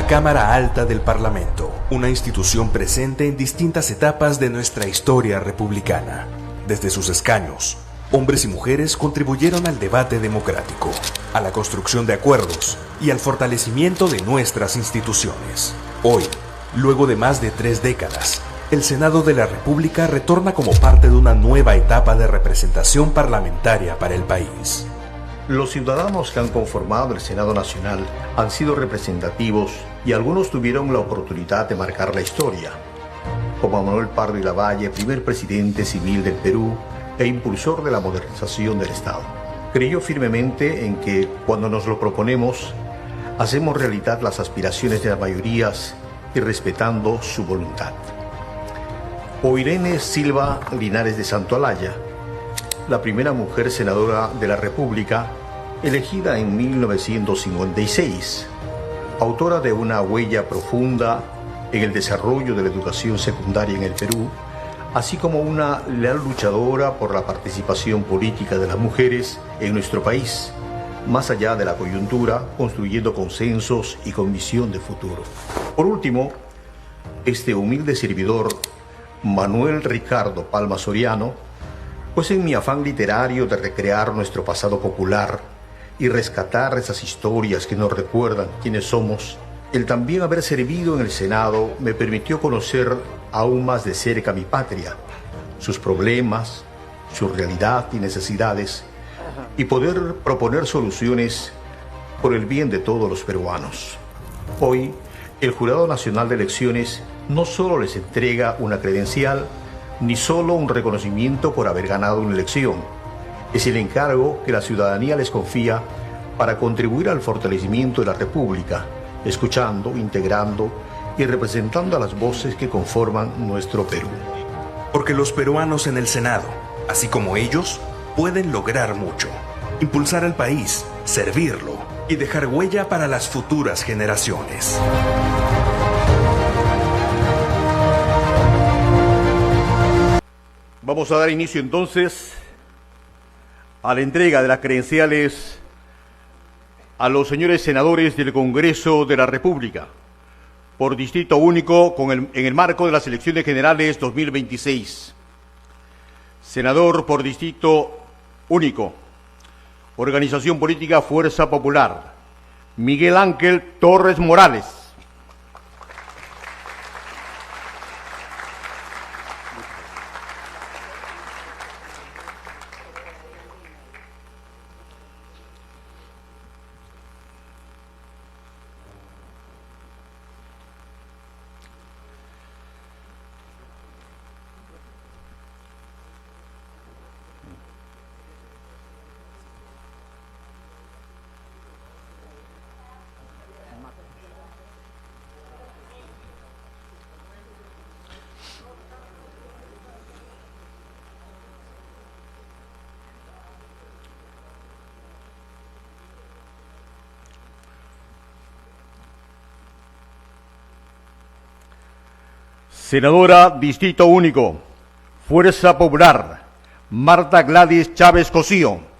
la Cámara Alta del Parlamento, una institución presente en distintas etapas de nuestra historia republicana. Desde sus escaños, hombres y mujeres contribuyeron al debate democrático, a la construcción de acuerdos y al fortalecimiento de nuestras instituciones. Hoy, luego de más de 3 décadas, el Senado de la República retorna como parte de una nueva etapa de representación parlamentaria para el país. Los ciudadanos que han conformado el Senado Nacional han sido representativos y algunos tuvieron la oportunidad de marcar la historia, como Manuel Pardo y Lavalle, primer presidente civil del Perú e impulsor de la modernización del Estado. Creyó firmemente en que cuando nos lo proponemos, hacemos realidad las aspiraciones de las mayorías y respetando su voluntad. O Irene Silva Linares de Santolaya, la primera mujer senadora de la República, elegida en 1956, autora de una huella profunda en el desarrollo de la educación secundaria en el Perú, así como una leal luchadora por la participación política de las mujeres en nuestro país, más allá de la coyuntura, construyendo consensos y con visión de futuro. Por último, este humilde servidor, Manuel Ricardo Palma Soriano, pues en mi afán literario de recrear nuestro pasado popular y rescatar esas historias que nos recuerdan quiénes somos, el también haber servido en el Senado me permitió conocer aún más de cerca mi patria, sus problemas, su realidad y necesidades, y poder proponer soluciones por el bien de todos los peruanos. Hoy, el Jurado Nacional de Elecciones no solo les entrega una credencial, ni solo un reconocimiento por haber ganado una elección. Es el encargo que la ciudadanía les confía para contribuir al fortalecimiento de la República, escuchando, integrando y representando a las voces que conforman nuestro Perú. Porque los peruanos en el Senado, así como ellos, pueden lograr mucho. Impulsar al país, servirlo y dejar huella para las futuras generaciones. Vamos a dar inicio entonces a la entrega de las credenciales a los señores senadores del Congreso de la República por distrito único en el marco de las elecciones generales 2026. Senador por distrito único, Organización Política Fuerza Popular, Miguel Ángel Torres Morales. Senadora Distrito Único, Fuerza Popular, Marta Gladys Chávez Cosío.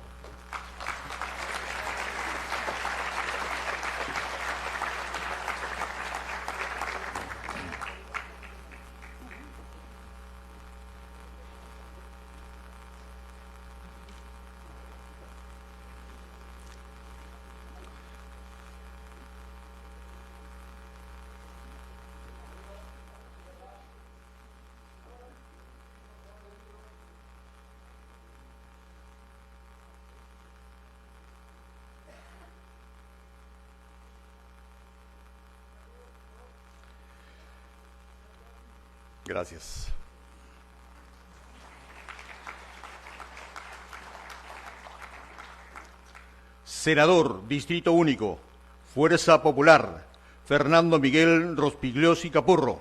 Gracias. Senador, Distrito Único, Fuerza Popular, Fernando Miguel Rospigliosi Capurro.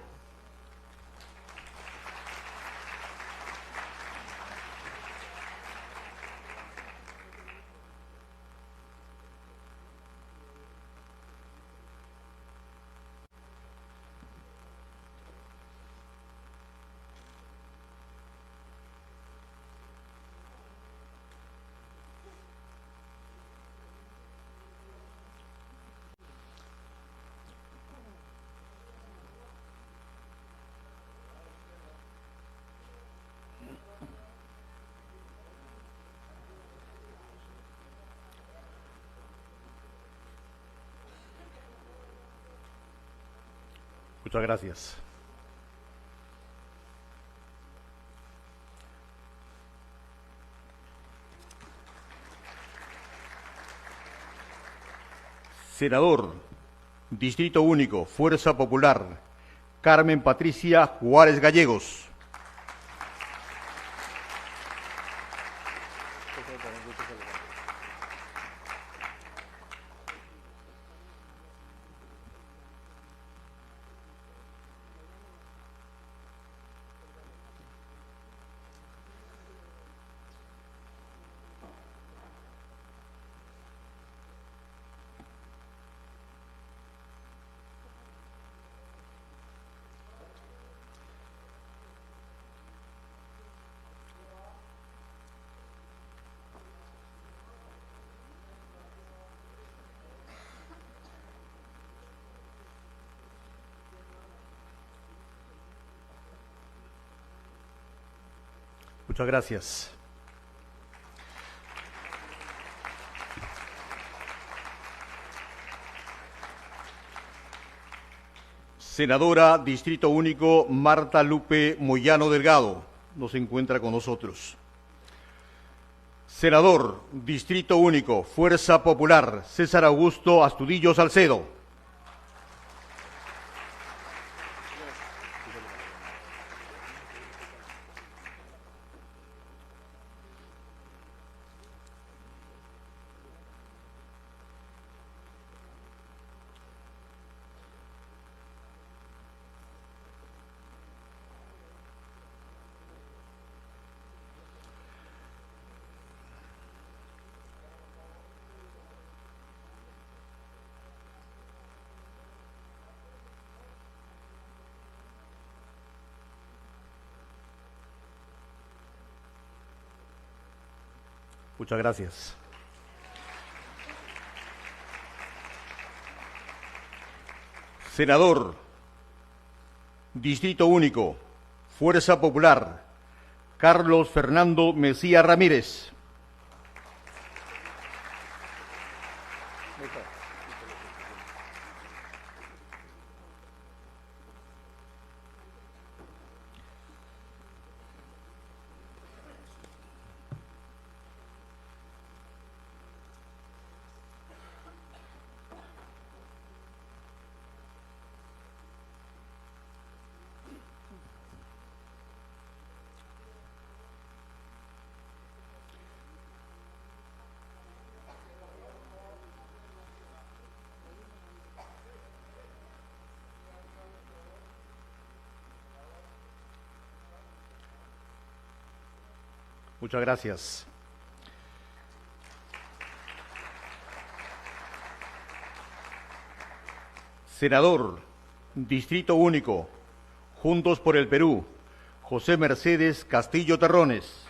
Muchas gracias. Senador, Distrito Único, Fuerza Popular, Carmen Patricia Juárez Gallegos. Muchas gracias. Senadora Distrito Único Marta Lupe Moyano Delgado no se encuentra con nosotros. Senador Distrito Único Fuerza Popular César Augusto Astudillo Salcedo. Muchas gracias. Senador, Distrito Único, Fuerza Popular, Carlos Fernando Mejía Ramírez. Muchas gracias. Senador, Distrito Único, Juntos por el Perú, José Mercedes Castillo Terrones.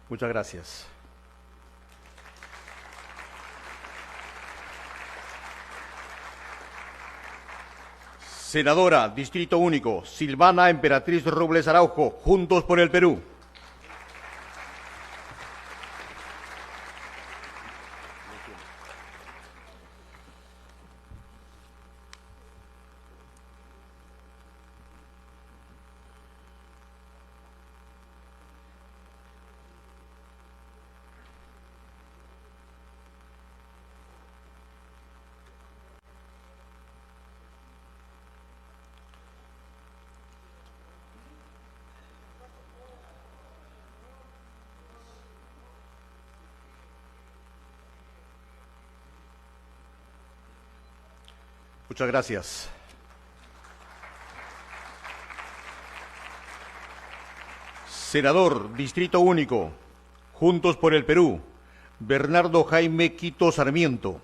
Muchas gracias. Senadora, Distrito Único, Silvana Emperatriz Robles Araujo, Juntos por el Perú. Muchas gracias. Senador, Distrito Único, Juntos por el Perú, Bernardo Jaime Quito Sarmiento.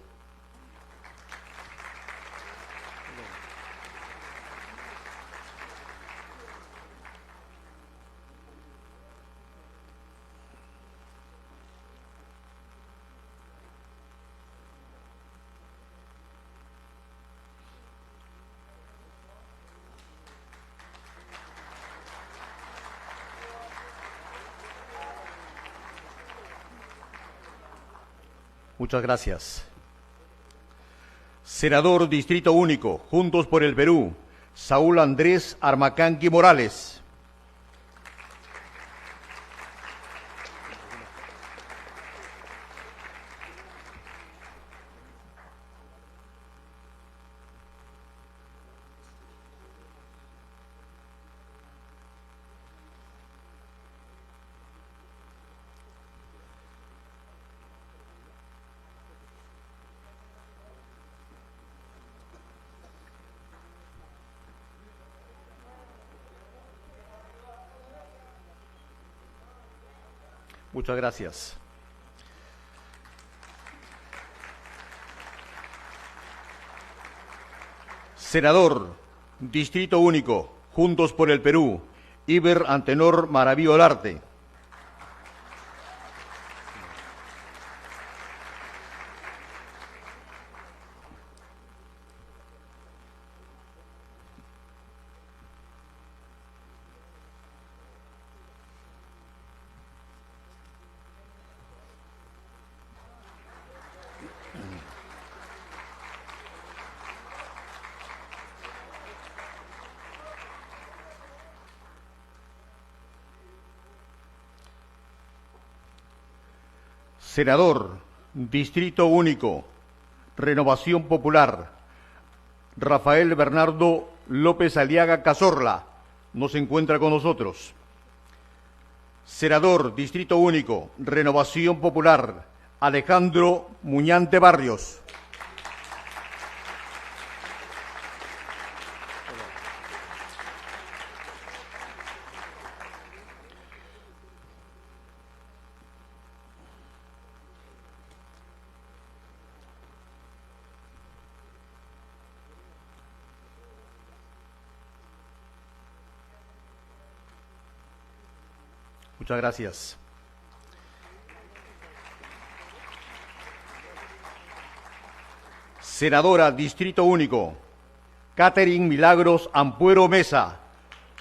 Muchas gracias. Senador Distrito Único, Juntos por el Perú, Saúl Andrés Armacanqui Morales. Muchas gracias. Senador, Distrito Único, Juntos por el Perú, Iber Antenor Maraví Olarte. Senador, Distrito Único, Renovación Popular, Rafael Bernardo López Aliaga Cazorla, no se encuentra con nosotros. Senador, Distrito Único, Renovación Popular, Alejandro Muñante Barrios. Muchas gracias. Senadora, Distrito Único, Catherine Milagros Ampuero Mesa,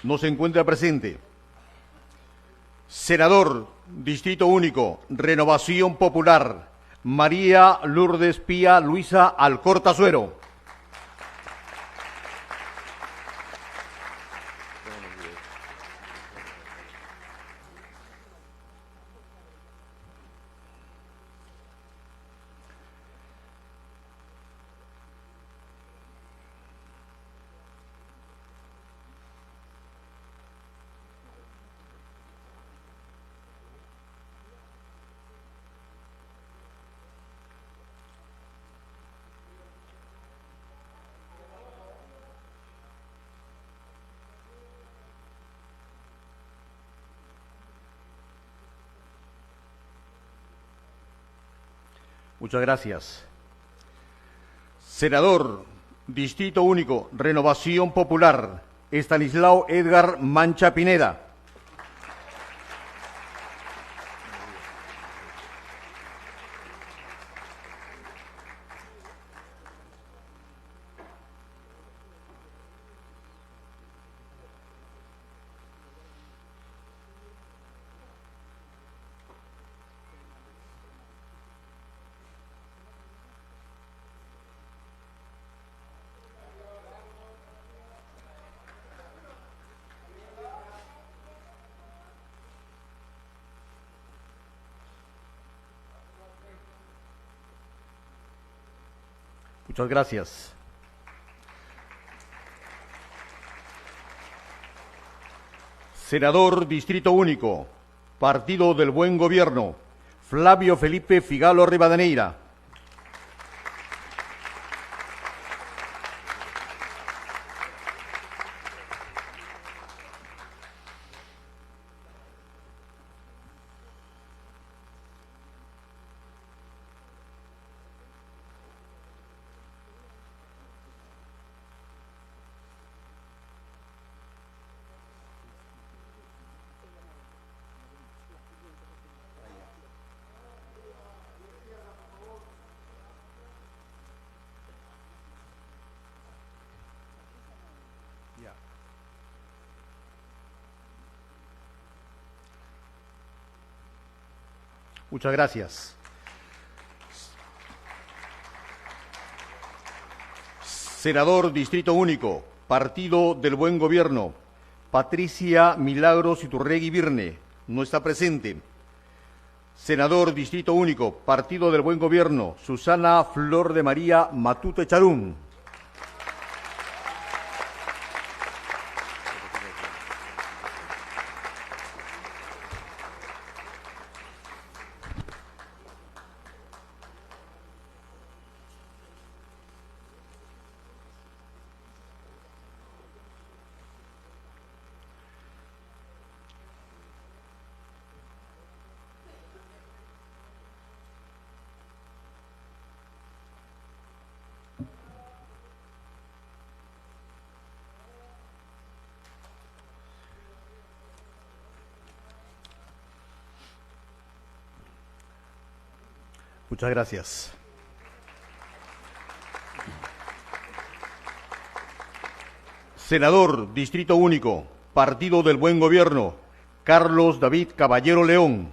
no se encuentra presente. Senador, Distrito Único, Renovación Popular, María Lourdes Pía Luisa Alcorta Suero. Muchas gracias. Senador, Distrito Único, Renovación Popular, Estanislao Edgar Mancha Pineda. Muchas gracias. Senador Distrito Único, Partido del Buen Gobierno, Flavio Felipe Figalo Rivadeneira. Muchas gracias. Senador Distrito Único, Partido del Buen Gobierno, Patricia Milagros Iturregui Virne, no está presente. Senador Distrito Único, Partido del Buen Gobierno, Susana Flor de María Matute Charum. Muchas gracias. Senador Distrito Único, Partido del Buen Gobierno, Carlos David Caballero León.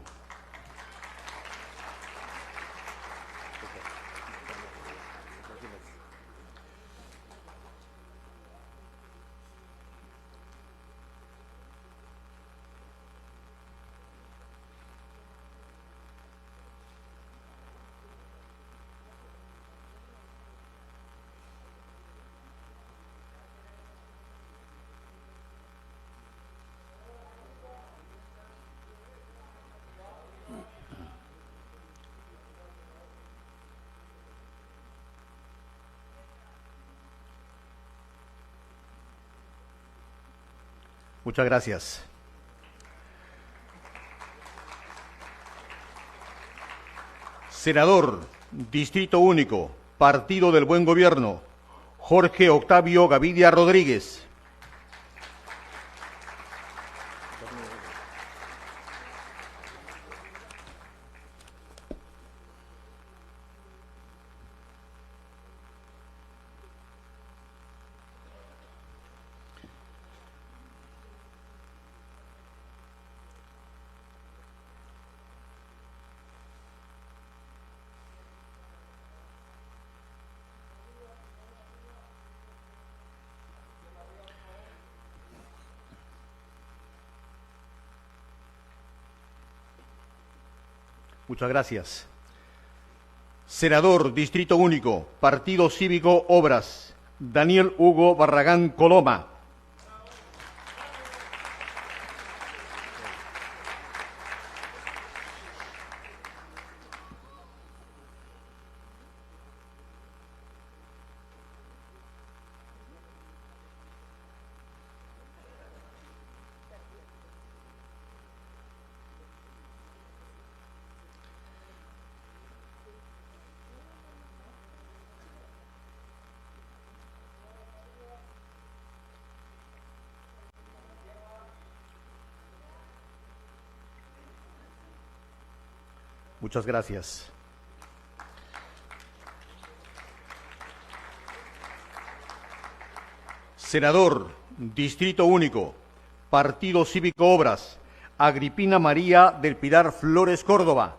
Muchas gracias. Senador, Distrito Único, Partido del Buen Gobierno, Jorge Octavio Gavidia Rodríguez. Muchas gracias. Senador, Distrito Único, Partido Cívico Obras, Daniel Hugo Barragán Coloma. Muchas gracias. Senador, Distrito Único, Partido Cívico Obras, Agripina María del Pilar Flores Córdoba.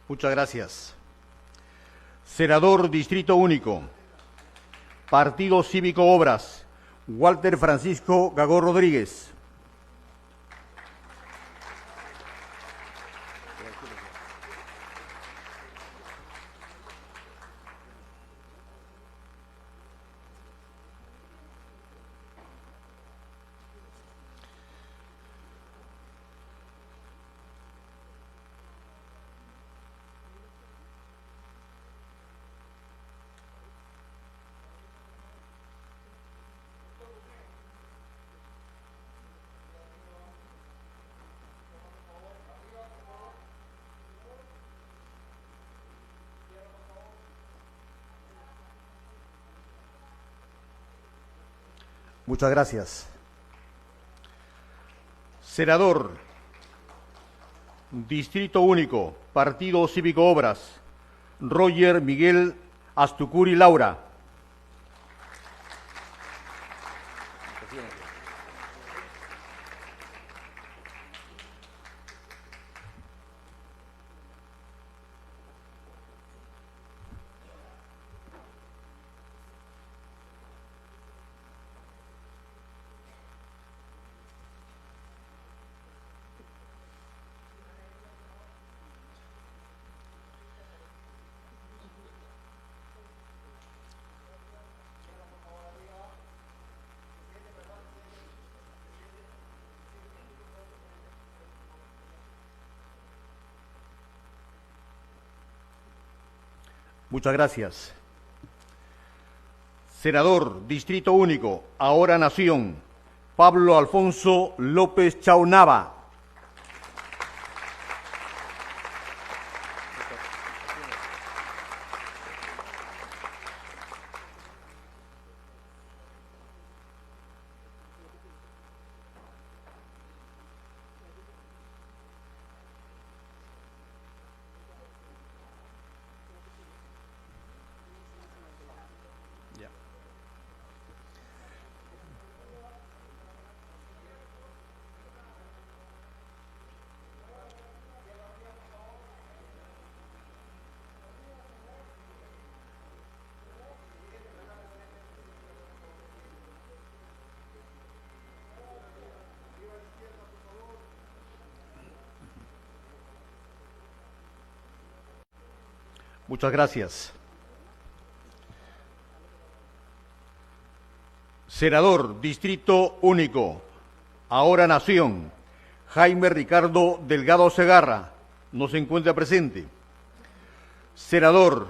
Muchas gracias. Senador Distrito Único, Partido Cívico Obras, Walter Francisco Gagó Rodríguez. Muchas gracias. Senador, Distrito Único, Partido Cívico Obras, Roger Miguel Astucuri Laura. Muchas gracias. Senador, Distrito Único, ahora Nación, Pablo Alfonso López Chaunava. Muchas gracias. Senador, Distrito Único, ahora Nación, Jaime Ricardo Delgado Segarra, no se encuentra presente. Senador,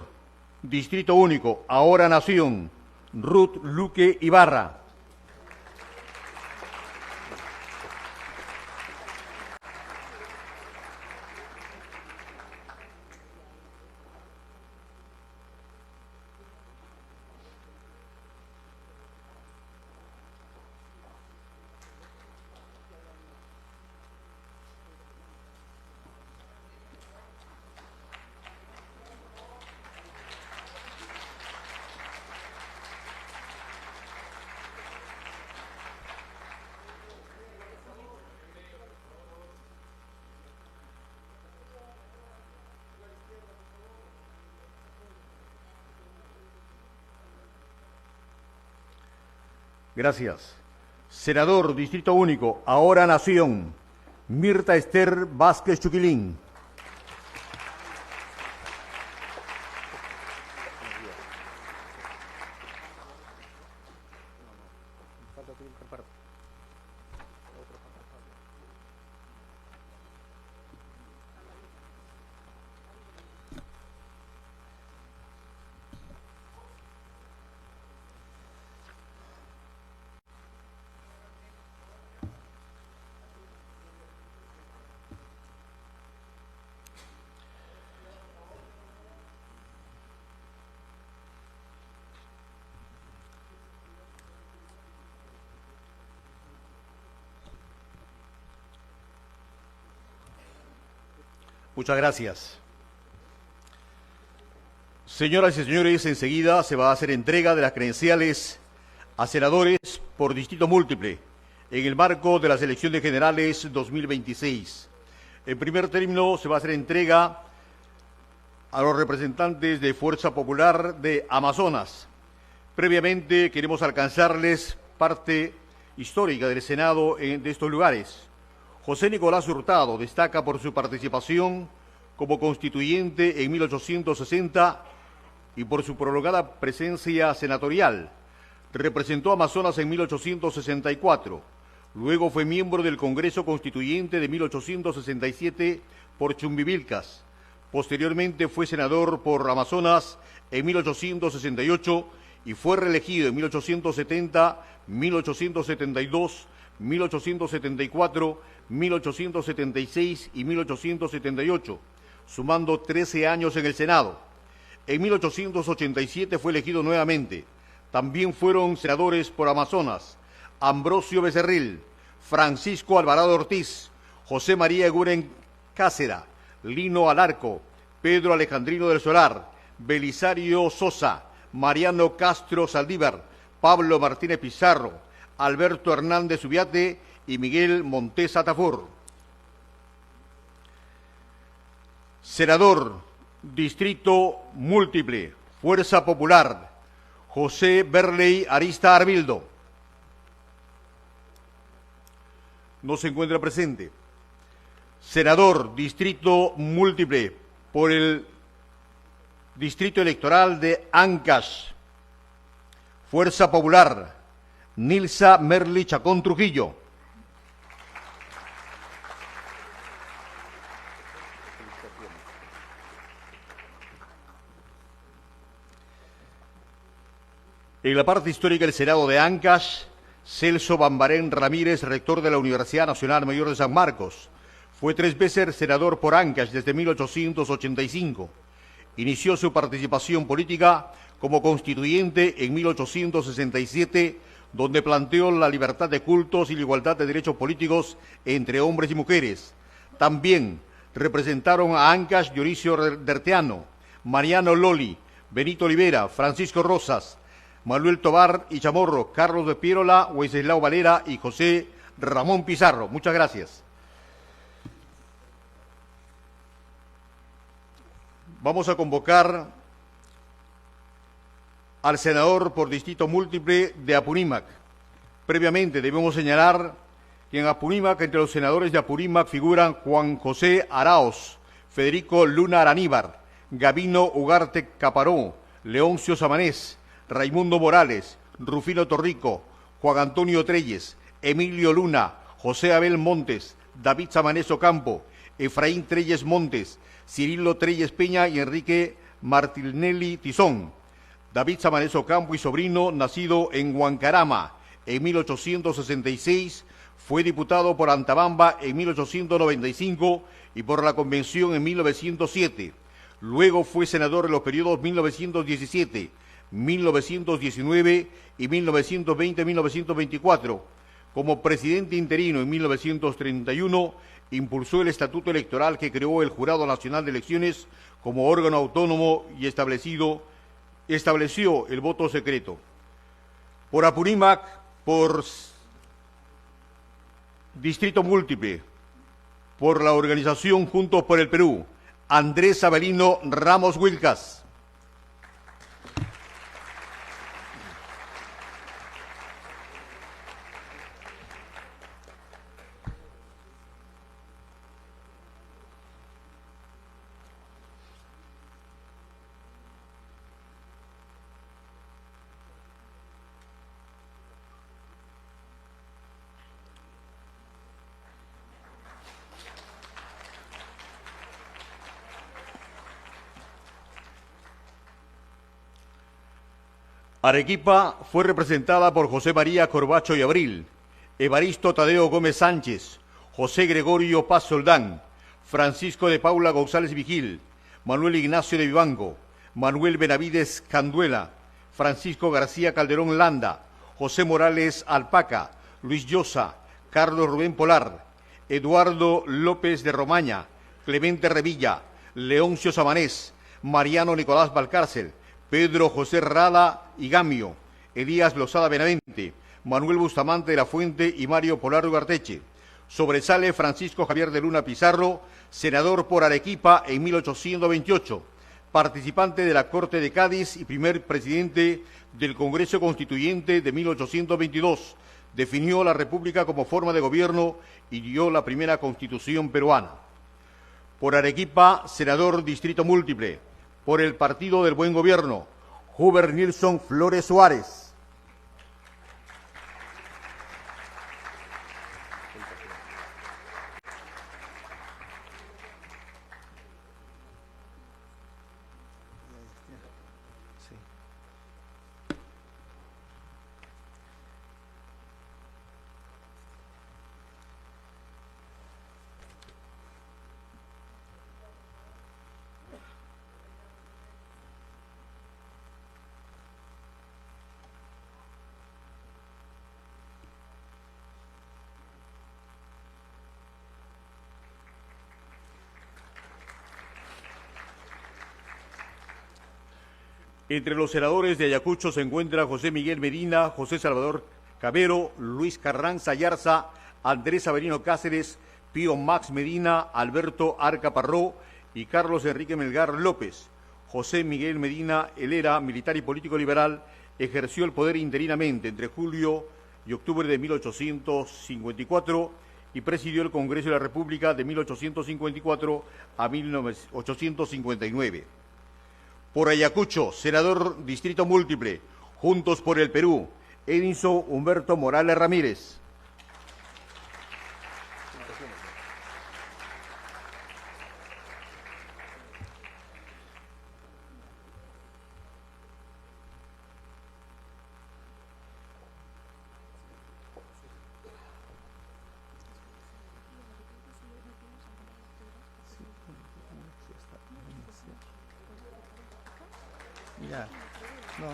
Distrito Único, ahora Nación, Ruth Luque Ibarra. Gracias. Senador, Distrito Único, ahora Nación, Mirta Esther Vázquez Chuquilín. Muchas gracias. Señoras y señores, enseguida se va a hacer entrega de las credenciales a senadores por distrito múltiple en el marco de las elecciones generales 2026. En primer término, se va a hacer entrega a los representantes de Fuerza Popular de Amazonas. Previamente, queremos alcanzarles parte histórica del Senado de estos lugares. José Nicolás Hurtado destaca por su participación como constituyente en 1860 y por su prolongada presencia senatorial. Representó a Amazonas en 1864. Luego fue miembro del Congreso Constituyente de 1867 por Chumbivilcas. Posteriormente fue senador por Amazonas en 1868 y fue reelegido en 1870, 1872, 1874, 1876 y 1878, sumando 13 años en el Senado. En 1887 fue elegido nuevamente. También fueron senadores por Amazonas Ambrosio Becerril, Francisco Alvarado Ortiz, José María Eguren Cácera, Lino Alarco, Pedro Alejandrino del Solar, Belisario Sosa, Mariano Castro Saldívar, Pablo Martínez Pizarro, Alberto Hernández Ubiate y Miguel Montes Atafor. Senador, Distrito Múltiple, Fuerza Popular, José Berley Arista Arbildo. No se encuentra presente. Senador, Distrito Múltiple, por el Distrito Electoral de Ancash, Fuerza Popular, Nilsa Merli Chacón Trujillo. En la parte histórica del Senado de Ancash, Celso Bambarén Ramírez, rector de la Universidad Nacional Mayor de San Marcos. Fue 3 veces senador por Ancash desde 1885. Inició su participación política como constituyente en 1867, donde planteó la libertad de cultos y la igualdad de derechos políticos entre hombres y mujeres. También representaron a Ancash Dionisio Derteano, Mariano Loli, Benito Olivera, Francisco Rosas, Manuel Tobar y Chamorro, Carlos de Pierola, Wenceslao Valera y José Ramón Pizarro. Muchas gracias. Vamos a convocar al senador por distrito múltiple de Apurímac. Previamente debemos señalar que en Apurímac, entre los senadores de Apurímac, figuran Juan José Araos, Federico Luna Araníbar, Gabino Ugarte Caparó, Leoncio Samanés, Raimundo Morales, Rufino Torrico, Juan Antonio Treyes, Emilio Luna, José Abel Montes, David Samanés Ocampo, Efraín Treyes Montes, Cirilo Treyes Peña y Enrique Martinelli Tizón. David Samanés Ocampo y sobrino, nacido en Huancarama en 1866, fue diputado por Antabamba en 1895 y por la Convención en 1907. Luego fue senador en los periodos 1917, 1919 y 1920-1924. Como presidente interino en 1931, impulsó el estatuto electoral que creó el Jurado Nacional de Elecciones como órgano autónomo y estableció el voto secreto. Por Apurímac, por Distrito Múltiple, por la organización Juntos por el Perú, Andrés Avelino Ramos Wilcas. Arequipa fue representada por José María Corbacho y Abril, Evaristo Tadeo Gómez Sánchez, José Gregorio Paz Soldán, Francisco de Paula González Vigil, Manuel Ignacio de Vivango, Manuel Benavides Canduela, Francisco García Calderón Landa, José Morales Alpaca, Luis Llosa, Carlos Rubén Polar, Eduardo López de Romaña, Clemente Revilla, Leoncio Samanés, Mariano Nicolás Valcárcel, Pedro José Rada y Gamio, Elías Lozada Benavente, Manuel Bustamante de la Fuente y Mario Polar Ugarteche. Sobresale Francisco Javier de Luna Pizarro, senador por Arequipa en 1828, participante de la Corte de Cádiz y primer presidente del Congreso Constituyente de 1822. Definió la República como forma de gobierno y dio la primera Constitución peruana. Por Arequipa, senador Distrito Múltiple. Por el Partido del Buen Gobierno, Huber Nilsson Flores Suárez. Entre los senadores de Ayacucho se encuentra José Miguel Medina, José Salvador Cabero, Luis Carranza Ayarza, Andrés Averino Cáceres, Pío Max Medina, Alberto Arca Parró y Carlos Enrique Melgar López. José Miguel Medina Helera, militar y político liberal, ejerció el poder interinamente entre julio y octubre de 1854 y presidió el Congreso de la República de 1854 a 1859. Por Ayacucho, senador Distrito Múltiple, Juntos por el Perú, Edinson Humberto Morales Ramírez. Ya. No.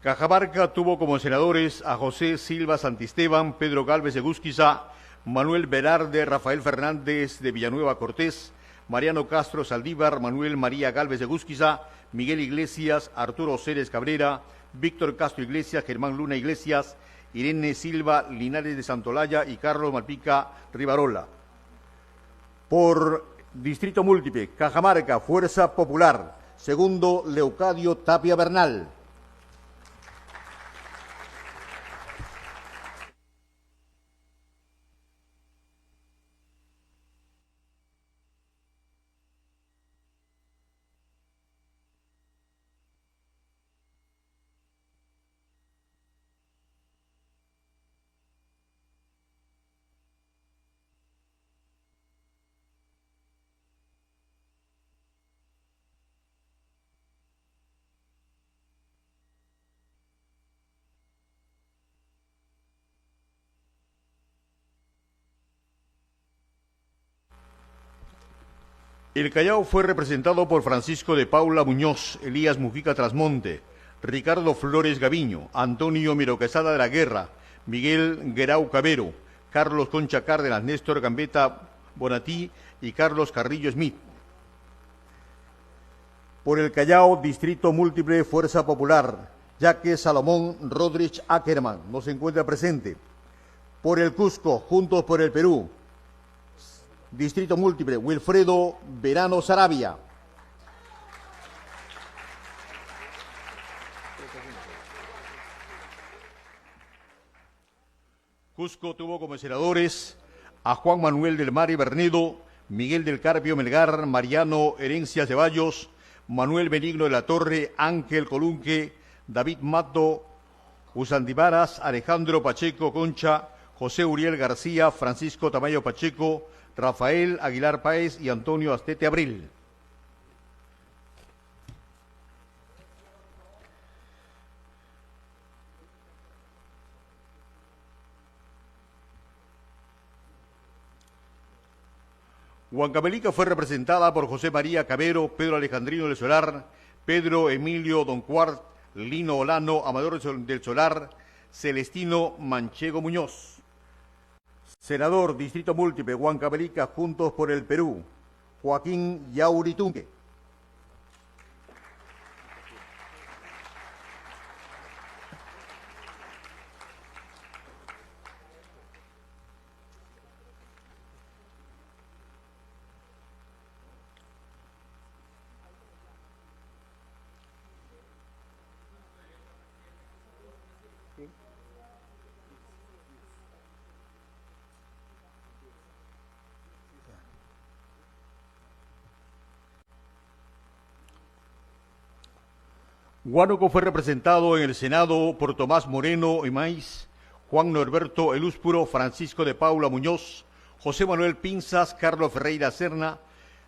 Cajamarca tuvo como senadores a José Silva Santisteban, Pedro Gálvez de Gúsquiza, Manuel Velarde, Rafael Fernández de Villanueva Cortés, Mariano Castro Saldívar, Manuel María Gálvez de Gúsquiza, Miguel Iglesias, Arturo Ceres Cabrera, Víctor Castro Iglesias, Germán Luna Iglesias, Irene Silva Linares de Santolaya y Carlos Malpica Rivarola. Por Distrito Múltiple, Cajamarca, Fuerza Popular. Segundo, Leucadio Tapia Bernal. El Callao fue representado por Francisco de Paula Muñoz, Elías Mujica Trasmonte, Ricardo Flores Gaviño, Antonio Miro Quesada de la Guerra, Miguel Guerau Cabero, Carlos Concha Cárdenas, Néstor Gambetta Bonatí y Carlos Carrillo Smith. Por el Callao, Distrito Múltiple, Fuerza Popular, Yaque Salomón Rodríguez Ackerman, no se encuentra presente. Por el Cusco, Juntos por el Perú, Distrito Múltiple, Wilfredo Verano Sarabia. Cusco tuvo como senadores a Juan Manuel del Mar y Bernedo, Miguel del Carpio Melgar, Mariano Herencia Ceballos, Manuel Benigno de la Torre, Ángel Colunque, David Mato, Usandivaras, Alejandro Pacheco Concha, José Uriel García, Francisco Tamayo Pacheco, Rafael Aguilar Páez y Antonio Astete Abril. Huancavelica fue representada por José María Cabero, Pedro Alejandrino del Solar, Pedro Emilio Doncuart, Lino Olano, Amador del Solar, Celestino Manchego Muñoz. Senador, Distrito Múltiple, Huancavelica, Juntos por el Perú, Joaquín Yauritunque. Huánuco fue representado en el Senado por Tomás Moreno Imaiz, Juan Norberto Elúspuro, Francisco de Paula Muñoz, José Manuel Pinzas, Carlos Ferreira Serna,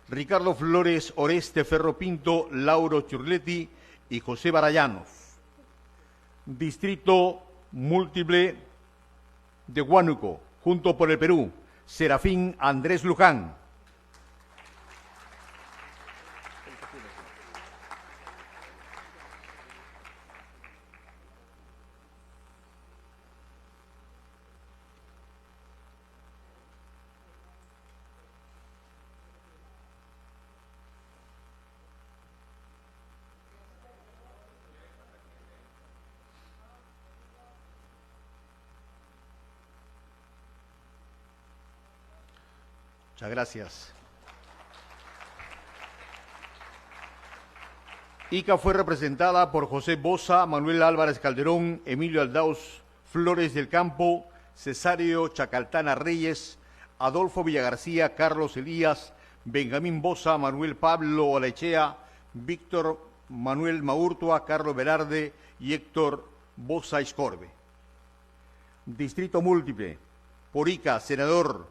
Ricardo Flores Oreste Ferro Pinto, Lauro Churletti y José Barallanos. Distrito Múltiple de Huánuco, Juntos por el Perú, Serafín Andrés Luján. Muchas gracias. Ica fue representada por José Boza, Manuel Álvarez Calderón, Emilio Aldauz Flores del Campo, Cesario Chacaltana Reyes, Adolfo Villagarcía, Carlos Elías, Benjamín Boza, Manuel Pablo Olechea, Víctor Manuel Maurtua, Carlos Velarde y Héctor Boza Iscorbe. Distrito múltiple, por Ica, senador,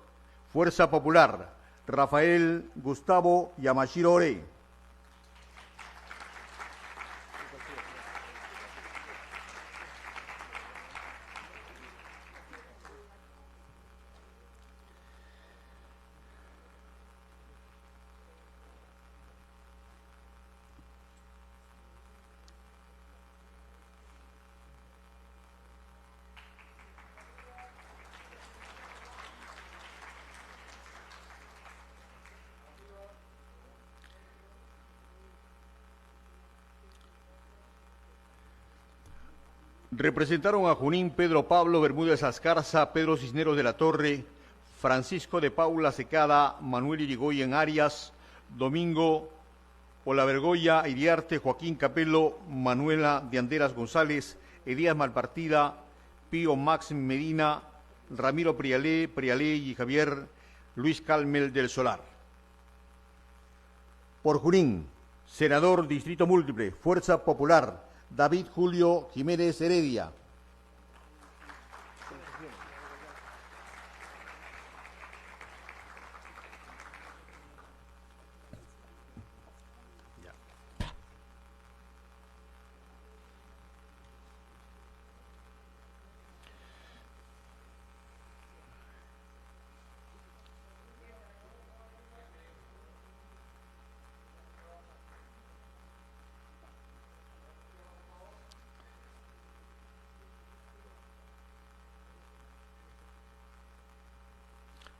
Fuerza Popular, Rafael Gustavo Yamashiro Ore. Representaron a Junín Pedro Pablo Bermúdez Ascarza, Pedro Cisneros de la Torre, Francisco de Paula Secada, Manuel Irigoyen Arias, Domingo Olavergoya Iriarte, Joaquín Capello, Manuela de Anderas González, Elías Malpartida, Pío Max Medina, Ramiro Prialé y Javier Luis Calmel del Solar. Por Junín, senador Distrito Múltiple, Fuerza Popular, David Julio Jiménez Heredia.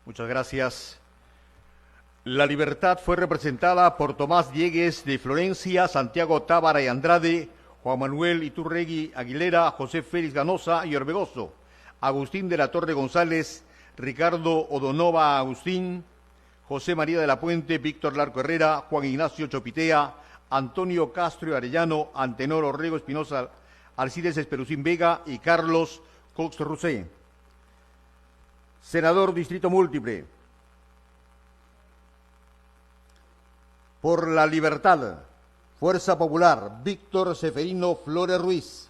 Muchas gracias. La Libertad fue representada por Tomás Diegues de Florencia, Santiago Tábara y Andrade, Juan Manuel Iturregui Aguilera, José Félix Ganosa y Orbegoso, Agustín de la Torre González, Ricardo Odonova Agustín, José María de la Puente, Víctor Larco Herrera, Juan Ignacio Chopitea, Antonio Castro y Arellano, Antenor Orrego Espinosa, Alcides Esperucín Vega y Carlos Cox Rusé. Senador Distrito Múltiple. Por la Libertad, Fuerza Popular, Víctor Seferino Flores Ruiz.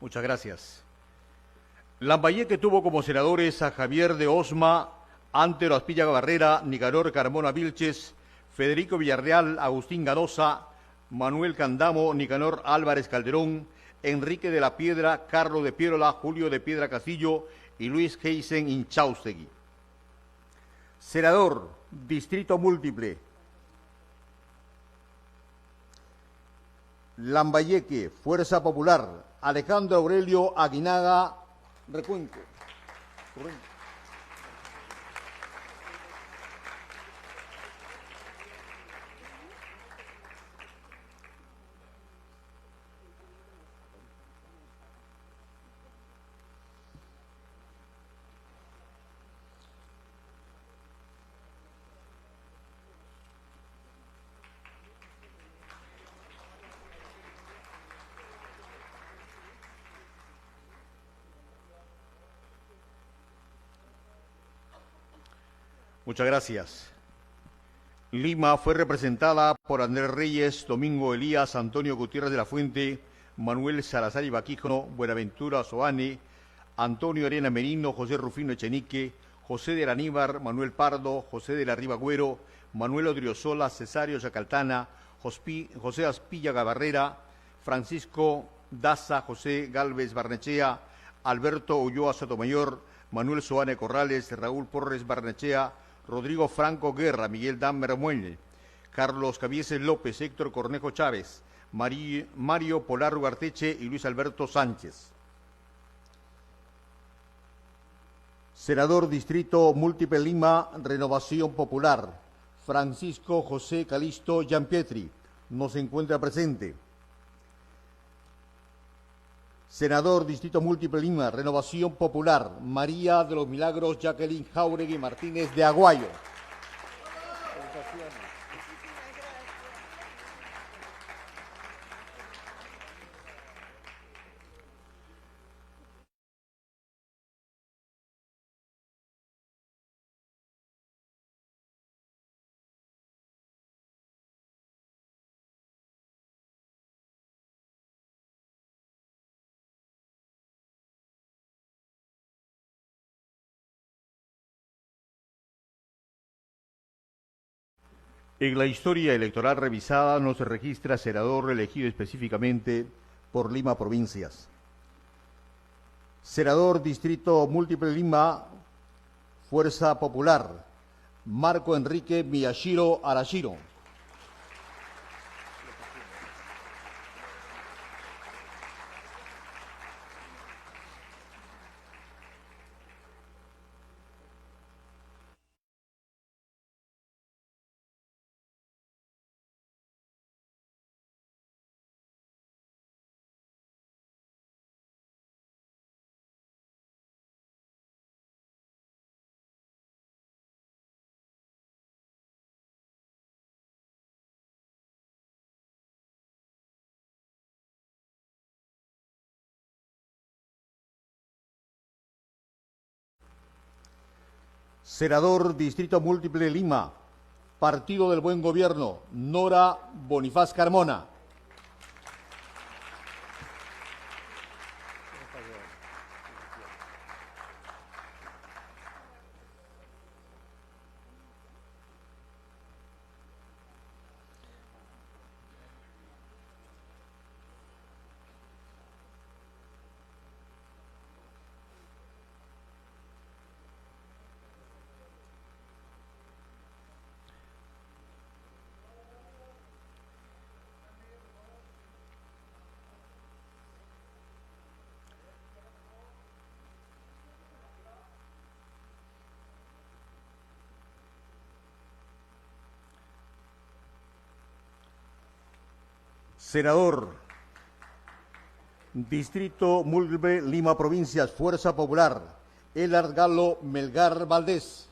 Muchas gracias. Lambayeque tuvo como senadores a Javier de Osma, Antero Aspilla Barrera, Nicanor Carmona Vilches, Federico Villarreal, Agustín Ganosa, Manuel Candamo, Nicanor Álvarez Calderón, Enrique de la Piedra, Carlos de Pierola, Julio de Piedra Castillo y Luis Heisen Inchaustegui. Senador, Distrito Múltiple. Lambayeque, Fuerza Popular, Alejandro Aurelio Aguinaga Recuenco. Muchas gracias. Lima fue representada por Andrés Reyes, Domingo Elías, Antonio Gutiérrez de la Fuente, Manuel Salazar Ibaquíjono, Buenaventura Soane, Antonio Arena Merino, José Rufino Echenique, José de Aníbar, Manuel Pardo, José de la Ribagüero, Manuel Odriozola, Cesario Chacaltana, José Aspilla Gabarrera, Francisco Daza José Galvez Barnechea, Alberto Ulloa Sotomayor, Manuel Soane Corrales, Raúl Porres Barnechea, Rodrigo Franco Guerra, Miguel Dammer Muelle, Carlos Cavieses López, Héctor Cornejo Chávez, Mario Polar Ugarteche y Luis Alberto Sánchez. Senador Distrito Múltiple Lima, Renovación Popular, Francisco José Calisto Gianpietri, no se encuentra presente. Senador Distrito Múltiple Lima, Renovación Popular, María de los Milagros Jacqueline Jáuregui Martínez de Aguayo. En la historia electoral revisada no se registra senador elegido específicamente por Lima Provincias. Senador Distrito Múltiple Lima, Fuerza Popular, Marco Enrique Miyashiro Arashiro. Senador Distrito Múltiple Lima, Partido del Buen Gobierno, Nora Bonifaz Carmona. Senador Distrito Múltiple Lima Provincias, Fuerza Popular, Elard Galo Melgar Valdés.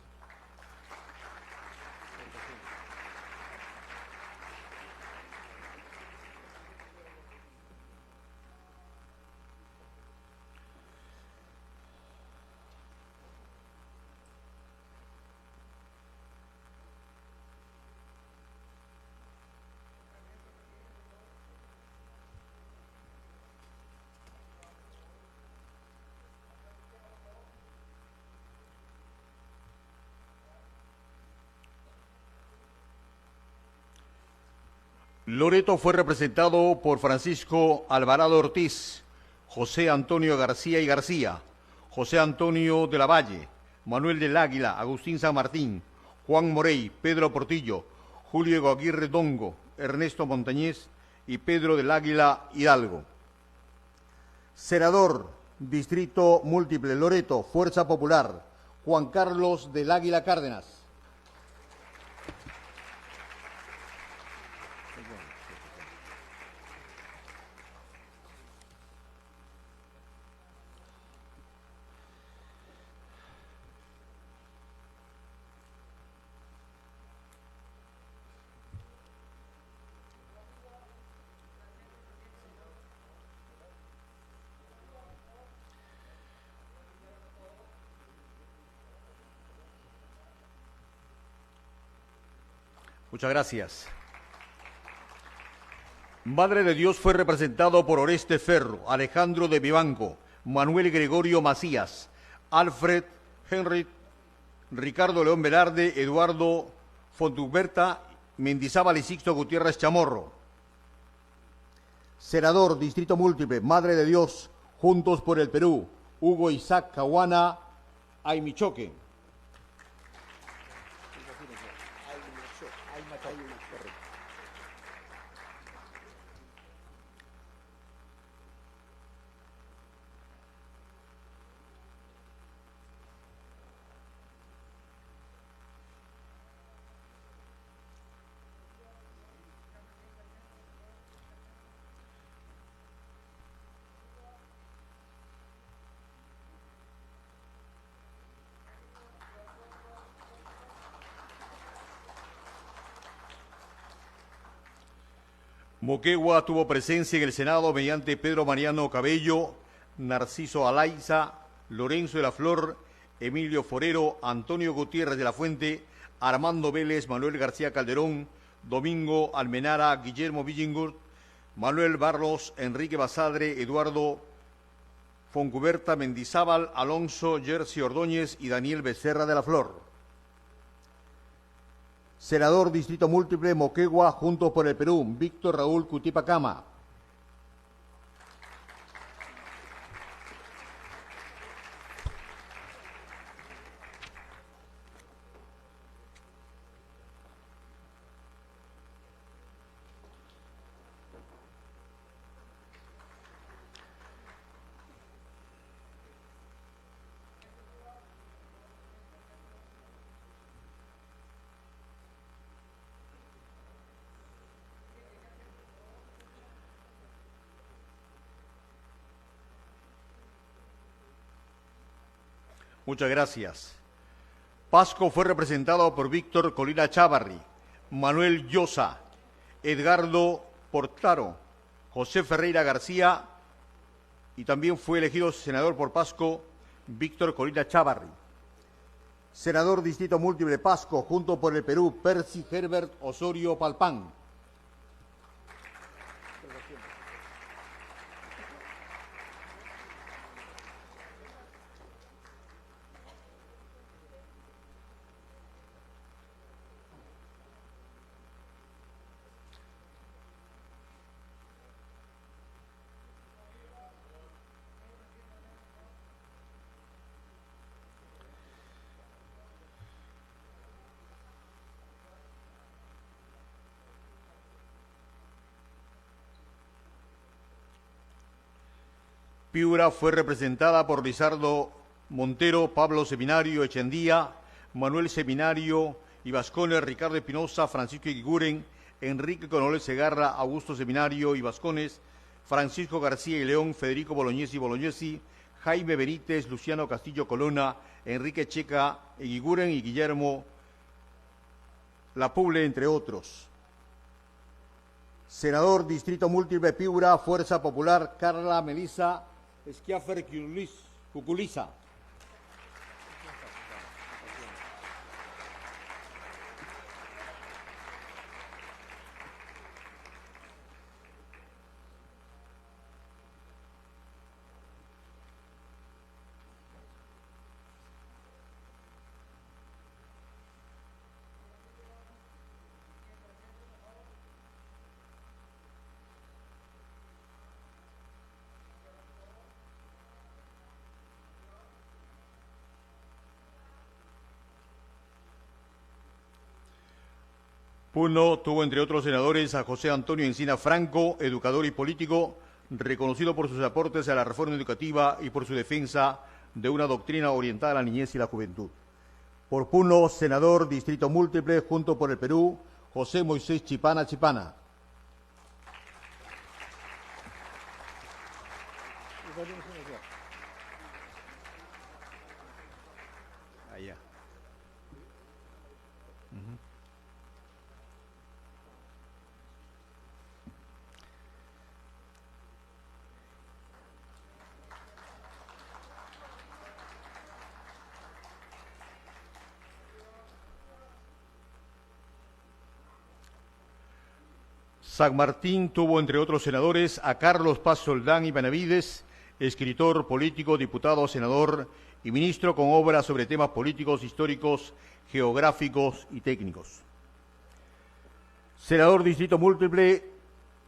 Loreto fue representado por Francisco Alvarado Ortiz, José Antonio García y García, José Antonio de la Valle, Manuel del Águila, Agustín San Martín, Juan Morey, Pedro Portillo, Julio Aguirre Dongo, Ernesto Montañez y Pedro del Águila Hidalgo. Senador Distrito Múltiple Loreto, Fuerza Popular, Juan Carlos del Águila Cárdenas. Muchas gracias. Madre de Dios fue representado por Oreste Ferro, Alejandro de Vivanco, Manuel Gregorio Macías, Alfred Henry, Ricardo León Velarde, Eduardo Fontuberta, Mendizábal y Sixto Gutiérrez Chamorro. Senador Distrito Múltiple, Madre de Dios, Juntos por el Perú, Hugo Isaac Caguana Aymichoque. Moquegua tuvo presencia en el Senado mediante Pedro Mariano Cabello, Narciso Alaiza, Lorenzo de la Flor, Emilio Forero, Antonio Gutiérrez de la Fuente, Armando Vélez, Manuel García Calderón, Domingo Almenara, Guillermo Billingur, Manuel Barros, Enrique Basadre, Eduardo Foncuberta Mendizábal, Alonso Jersey Ordóñez y Daniel Becerra de la Flor. Senador Distrito Múltiple, Moquegua, Juntos por el Perú, Víctor Raúl Cutipa Cama. Muchas gracias. Pasco fue representado por Víctor Colina Chávarri, Manuel Llosa, Edgardo Portaro, José Ferreira García y también fue elegido senador por Pasco Víctor Colina Chávarri. Senador Distrito Múltiple Pasco, Junto por el Perú, Percy Herbert Osorio Palpán. Piura fue representada por Lizardo Montero, Pablo Seminario Echendía, Manuel Seminario Ibascones, Ricardo Espinosa, Francisco Iguiguren, Enrique Coronel Segarra, Augusto Seminario Ibascones, Francisco García y León, Federico Bolognesi, Jaime Benítez, Luciano Castillo Colonna, Enrique Checa Iguiguren y Guillermo Lapuble, entre otros. Senador Distrito Múltiple Piura, Fuerza Popular, Carla Melissa Schiaffer Cuculiza. Puno tuvo entre otros senadores a José Antonio Encina Franco, educador y político, reconocido por sus aportes a la reforma educativa y por su defensa de una doctrina orientada a la niñez y la juventud. Por Puno, senador Distrito Múltiple, Junto por el Perú, José Moisés Chipana Chipana. Allá. San Martín tuvo entre otros senadores a Carlos Paz Soldán y Benavides, escritor, político, diputado, senador y ministro con obras sobre temas políticos, históricos, geográficos y técnicos. Senador Distrito Múltiple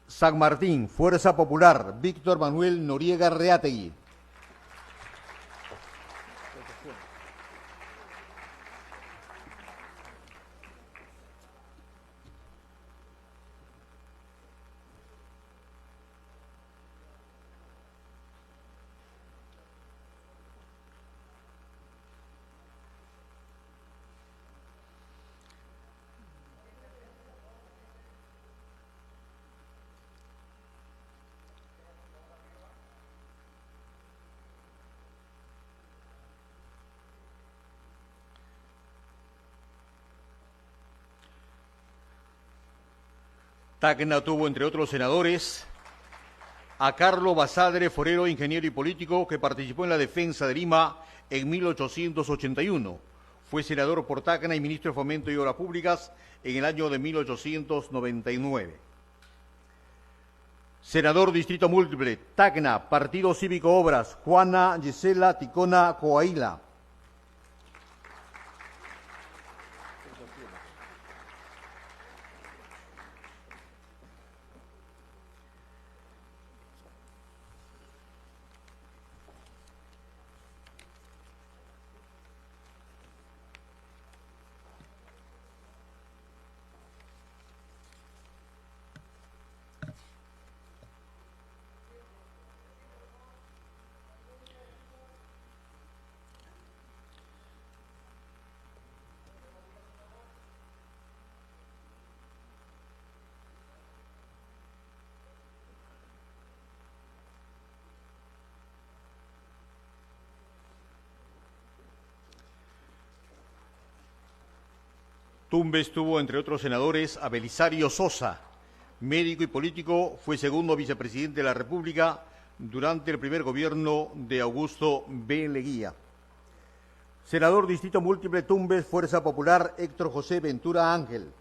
San Martín, Fuerza Popular, Víctor Manuel Noriega Reategui. Tacna tuvo, entre otros senadores, a Carlos Basadre Forero, ingeniero y político, que participó en la defensa de Lima en 1881. Fue senador por Tacna y ministro de Fomento y Obras Públicas en el año de 1899. Senador Distrito Múltiple, Tacna, Partido Cívico Obras, Juana Gisela Ticona Coaila. Tumbes tuvo, entre otros senadores, a Belisario Sosa, médico y político, fue segundo vicepresidente de la República durante el primer gobierno de Augusto B. Leguía. Senador Distrito Múltiple Tumbes, Fuerza Popular, Héctor José Ventura Ángel.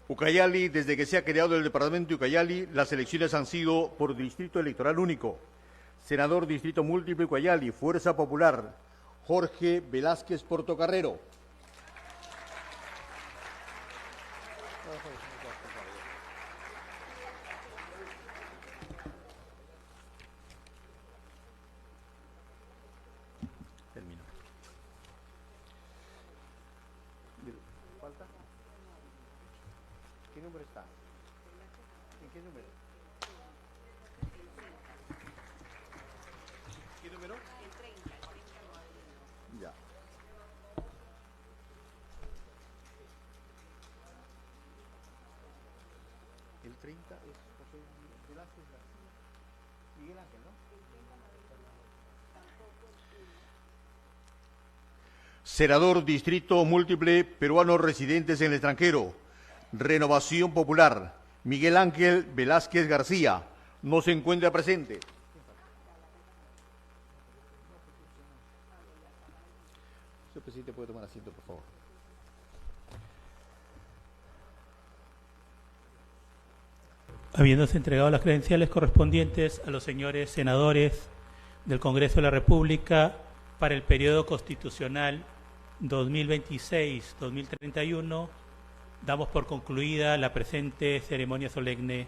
Ucayali, desde que se ha creado el departamento de Ucayali, las elecciones han sido por distrito electoral único. Senador Distrito Múltiple Ucayali, Fuerza Popular, Jorge Velázquez Portocarrero. Termino. ¿Falta? ¿Qué número está? ¿En qué número? ¿Qué número? El 30. Ya. El 30 es José Velázquez García. Miguel Ángel, ¿no? Senador Distrito Múltiple Peruanos residentes en el extranjero. Renovación Popular, Miguel Ángel Velázquez García, no se encuentra presente. Señor presidente, puede tomar asiento, por favor. Habiéndose entregado las credenciales correspondientes a los señores senadores del Congreso de la República para el periodo constitucional 2026-2031, damos por concluida la presente ceremonia solemne